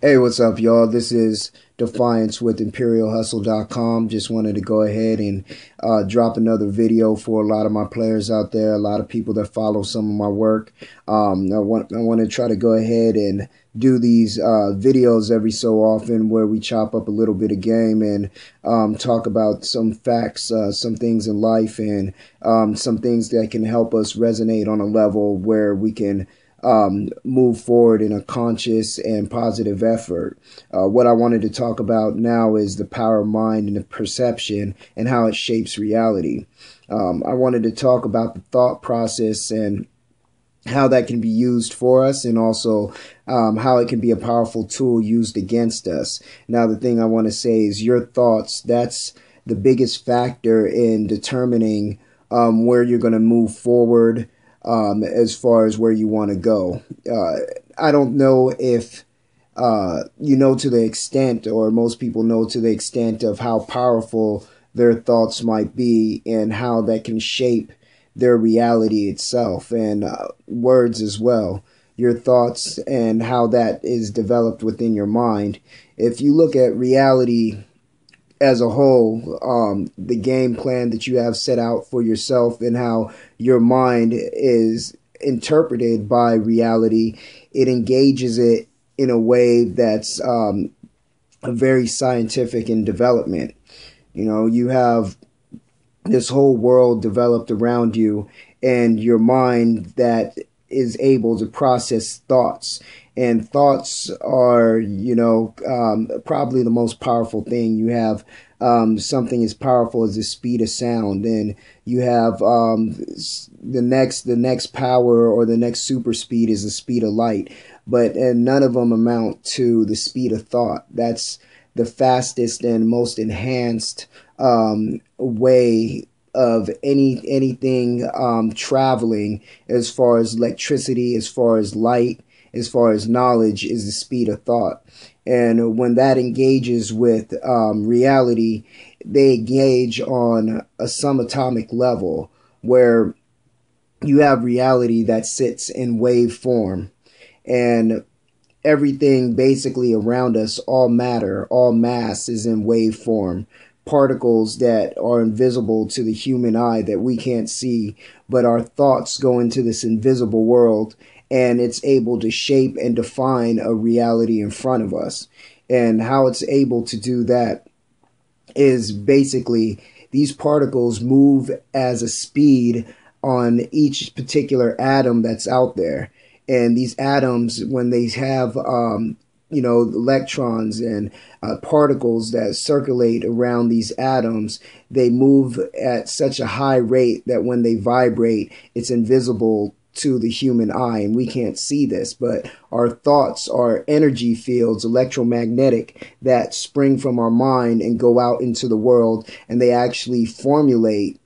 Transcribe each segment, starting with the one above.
Hey, what's up, y'all? This is Defiance with ImperialHustle.com. Just wanted to go ahead and drop another video for a lot of my players out there, a lot of people that follow some of my work. I want to try to go ahead and do these videos every so often where we chop up a little bit of game and talk about some facts, some things in life, and some things that can help us resonate on a level where we can move forward in a conscious and positive effort. What I wanted to talk about now is the power of mind and the perception and how it shapes reality. I wanted to talk about the thought process and how that can be used for us, and also how it can be a powerful tool used against us. Now, the thing I want to say is your thoughts, that's the biggest factor in determining where you're going to move forward, as far as where you want to go. I don't know if you know to the extent, or most people know to the extent of how powerful their thoughts might be and how that can shape their reality itself, and words as well. Your thoughts and how that is developed within your mind. If you look at reality as a whole, the game plan that you have set out for yourself and how your mind is interpreted by reality, it engages it in a way that's very scientific in development. You know, you have this whole world developed around you, and your mind that is able to process thoughts. And thoughts are, probably the most powerful thing. You have something as powerful as the speed of sound, and you have the next power, or the next super speed, is the speed of light. But none of them amount to the speed of thought. That's the fastest and most enhanced way of anything traveling, as far as electricity, as far as light, as far as knowledge, is the speed of thought. And when that engages with reality, they engage on a subatomic level, where you have reality that sits in wave form, and everything basically around us, all matter, all mass, is in wave form. Particles that are invisible to the human eye, that we can't see, but our thoughts go into this invisible world, and it's able to shape and define a reality in front of us. And how it's able to do that is basically these particles move as a speed on each particular atom that's out there. And these atoms, when they have electrons and particles that circulate around these atoms, they move at such a high rate that when they vibrate, it's invisible to the human eye, and we can't see this. But our thoughts are energy fields, electromagnetic, that spring from our mind and go out into the world, and they actually formulate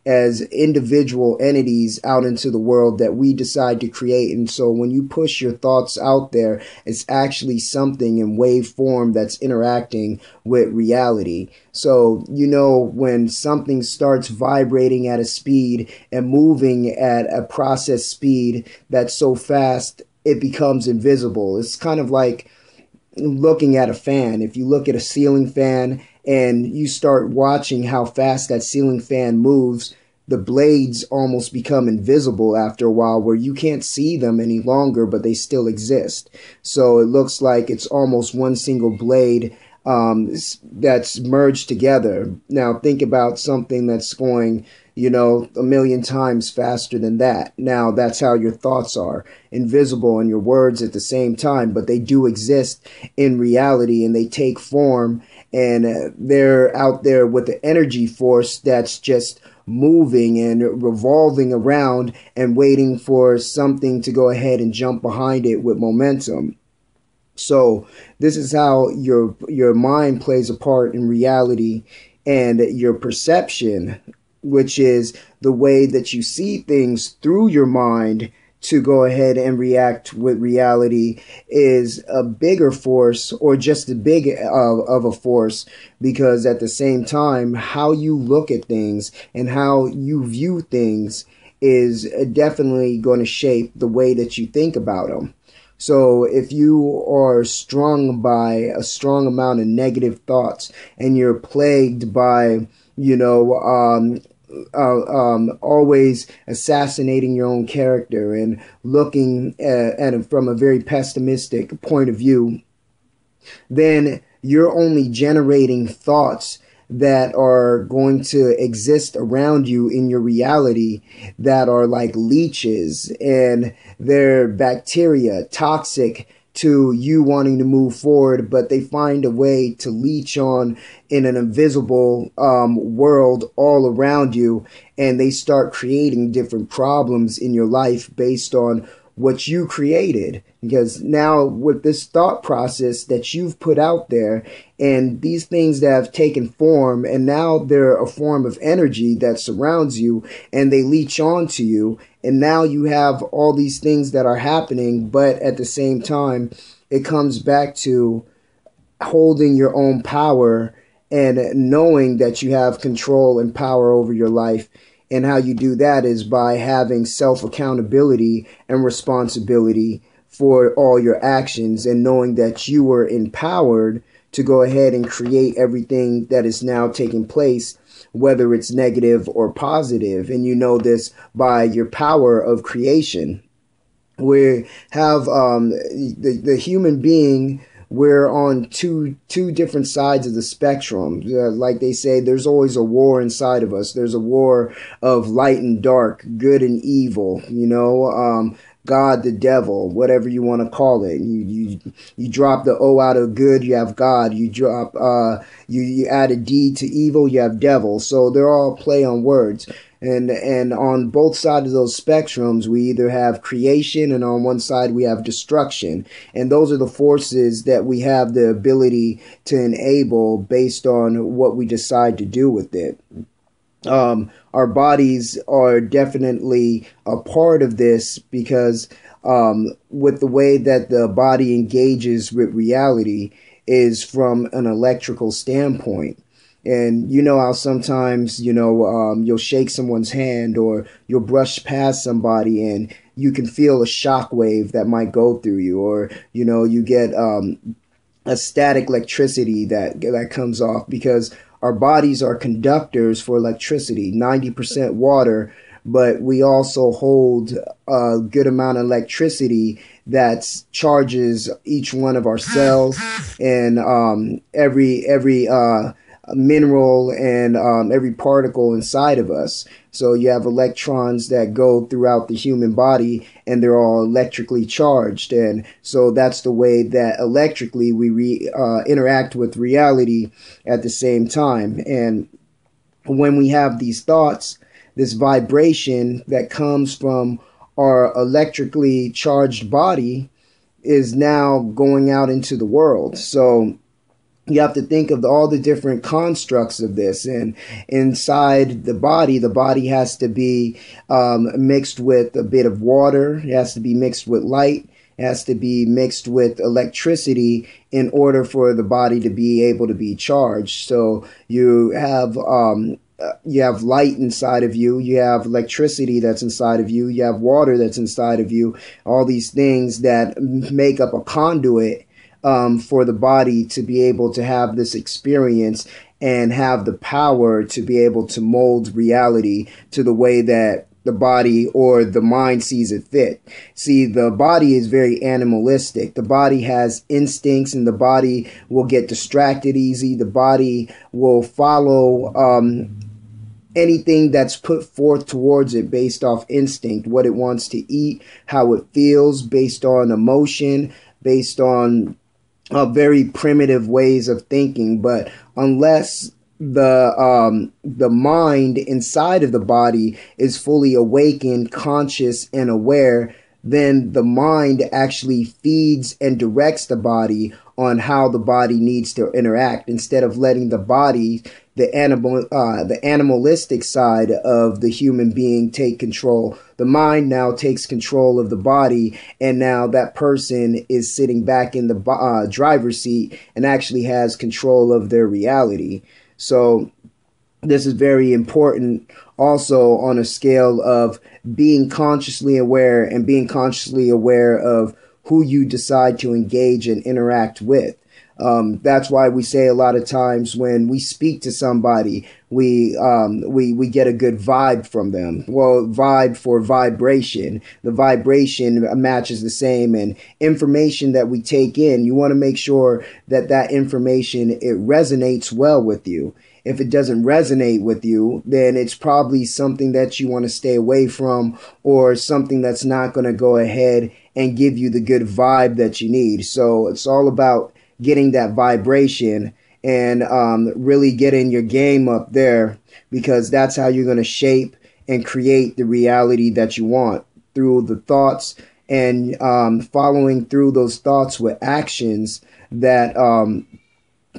as individual entities out into the world that we decide to create. And so when you push your thoughts out there, it's actually something in wave form that's interacting with reality. So, when something starts vibrating at a speed and moving at a process speed that's so fast, it becomes invisible. It's kind of like looking at a fan. If you look at a ceiling fan and you start watching how fast that ceiling fan moves, the blades almost become invisible after a while, where you can't see them any longer, but they still exist. So it looks like it's almost one single blade that's merged together. Now think about something that's going, a million times faster than that. Now that's how your thoughts are, invisible, and your words at the same time, but they do exist in reality, and they take form, and they're out there with the energy force that's just moving and revolving around and waiting for something to go ahead and jump behind it with momentum. So this is how your mind plays a part in reality, and your perception, which is the way that you see things through your mind to go ahead and react with reality, is a bigger force, or just as big of a force, because at the same time, how you look at things and how you view things is definitely going to shape the way that you think about them. So if you are strung by a strong amount of negative thoughts and you're plagued by, always assassinating your own character and looking at it from a very pessimistic point of view, then you're only generating thoughts that are going to exist around you in your reality that are like leeches, and they're bacteria, toxic to you wanting to move forward, but they find a way to leech on in an invisible world all around you, and they start creating different problems in your life based on what you created. Because now with this thought process that you've put out there and these things that have taken form, and now they're a form of energy that surrounds you and they leech onto you, and now you have all these things that are happening, but at the same time it comes back to holding your own power and knowing that you have control and power over your life. And how you do that is by having self-accountability and responsibility for all your actions, and knowing that you were empowered to go ahead and create everything that is now taking place, whether it's negative or positive. And you know this by your power of creation. We have the human being. We're on two different sides of the spectrum. Like they say, there's always a war inside of us. There's a war of light and dark, good and evil, God, the devil, whatever you want to call it. You drop the O out of good, you have God. You drop you add a D to evil, you have devil. So they're all play on words. And on both sides of those spectrums, we either have creation, and on one side we have destruction. And those are the forces that we have the ability to enable based on what we decide to do with it. Our bodies are definitely a part of this, because with the way that the body engages with reality is from an electrical standpoint. And you know how sometimes, you'll shake someone's hand or you'll brush past somebody and you can feel a shock wave that might go through you, or, you get a static electricity that comes off, because our bodies are conductors for electricity, 90% water, but we also hold a good amount of electricity that charges each one of our cells and every mineral and every particle inside of us. So you have electrons that go throughout the human body, and they're all electrically charged. And so that's the way that electrically we interact with reality at the same time. And when we have these thoughts, this vibration that comes from our electrically charged body is now going out into the world. So you have to think of all the different constructs of this. And inside the body has to be mixed with a bit of water. It has to be mixed with light. It has to be mixed with electricity in order for the body to be able to be charged. So you have light inside of you. You have electricity that's inside of you. You have water that's inside of you. All these things that make up a conduit for the body to be able to have this experience and have the power to be able to mold reality to the way that the body or the mind sees it fit. See, the body is very animalistic. The body has instincts, and the body will get distracted easy. The body will follow anything that's put forth towards it based off instinct, what it wants to eat, how it feels, based on emotion, based on very primitive ways of thinking. But unless the mind inside of the body is fully awakened, conscious, and aware, then the mind actually feeds and directs the body on how the body needs to interact, instead of letting the body, the animalistic side of the human being, take control. The mind now takes control of the body, and now that person is sitting back in the driver's seat and actually has control of their reality. So this is very important also on a scale of being consciously aware, and being consciously aware of who you decide to engage and interact with. That's why we say a lot of times when we speak to somebody, we get a good vibe from them. Well, vibe for vibration. The vibration matches the same, and information that we take in, you want to make sure that that information, it resonates well with you. If it doesn't resonate with you, then it's probably something that you want to stay away from, or something that's not going to go ahead and give you the good vibe that you need. So it's all about getting that vibration and really getting your game up there, because that's how you're going to shape and create the reality that you want through the thoughts, and following through those thoughts with actions that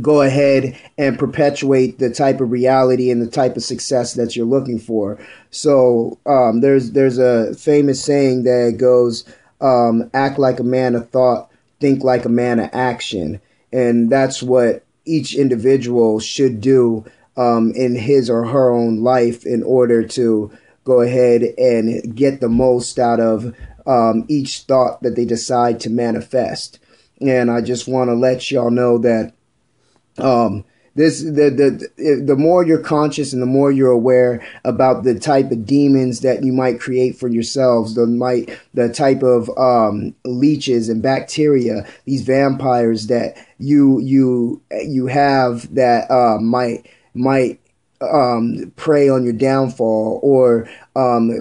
go ahead and perpetuate the type of reality and the type of success that you're looking for. So there's a famous saying that goes, act like a man of thought, think like a man of action. And that's what each individual should do in his or her own life in order to go ahead and get the most out of each thought that they decide to manifest. And I just want to let y'all know that the more you're conscious and the more you're aware about the type of demons that you might create for yourselves, the type of leeches and bacteria, these vampires that you have that might prey on your downfall, or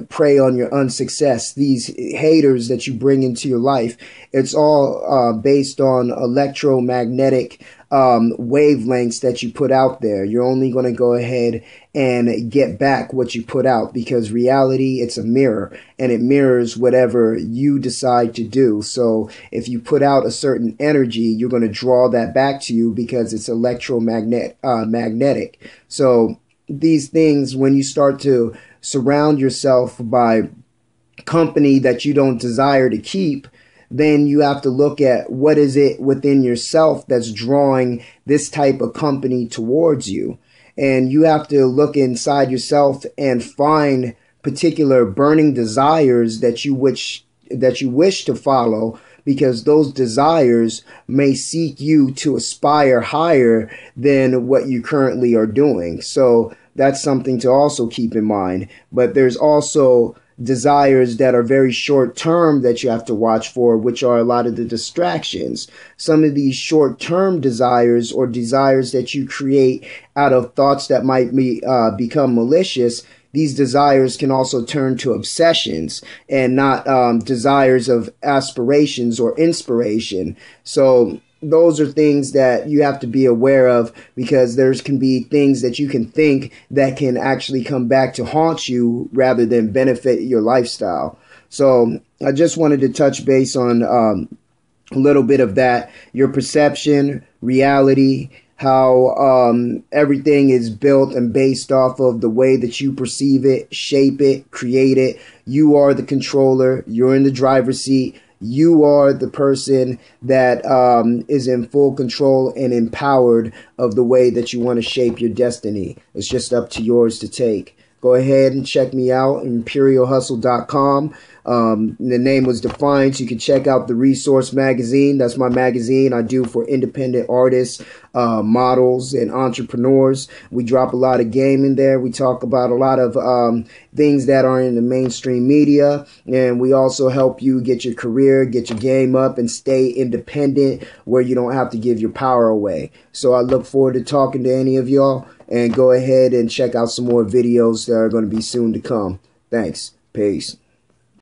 prey on your unsuccess, these haters that you bring into your life. It's all based on electromagnetic wavelengths that you put out there. You're only going to go ahead and get back what you put out, because reality, it's a mirror, and it mirrors whatever you decide to do. So if you put out a certain energy, you're going to draw that back to you, because it's magnetic. So these things, when you start to surround yourself by company that you don't desire to keep, then you have to look at what is it within yourself that's drawing this type of company towards you. And you have to look inside yourself and find particular burning desires that you wish to follow, because those desires may seek you to aspire higher than what you currently are doing. So that's something to also keep in mind. But there's also desires that are very short term that you have to watch for, which are a lot of the distractions. Some of these short term desires, or desires that you create out of thoughts that might become malicious, these desires can also turn to obsessions, and not desires of aspirations or inspiration. So those are things that you have to be aware of, because there can be things that you can think that can actually come back to haunt you rather than benefit your lifestyle. So I just wanted to touch base on a little bit of that, your perception, reality, how everything is built and based off of the way that you perceive it, shape it, create it. You are the controller. You're in the driver's seat. You are the person that is in full control and empowered of the way that you want to shape your destiny. It's just up to yours to take. Go ahead and check me out, imperialhustle.com. The name was Defiance. You can check out the Resource magazine. That's my magazine I do for independent artists, models, and entrepreneurs. We drop a lot of game in there. We talk about a lot of things that are in the mainstream media. And we also help you get your career, get your game up, and stay independent where you don't have to give your power away. So I look forward to talking to any of y'all. And go ahead and check out some more videos that are going to be soon to come. Thanks. Peace.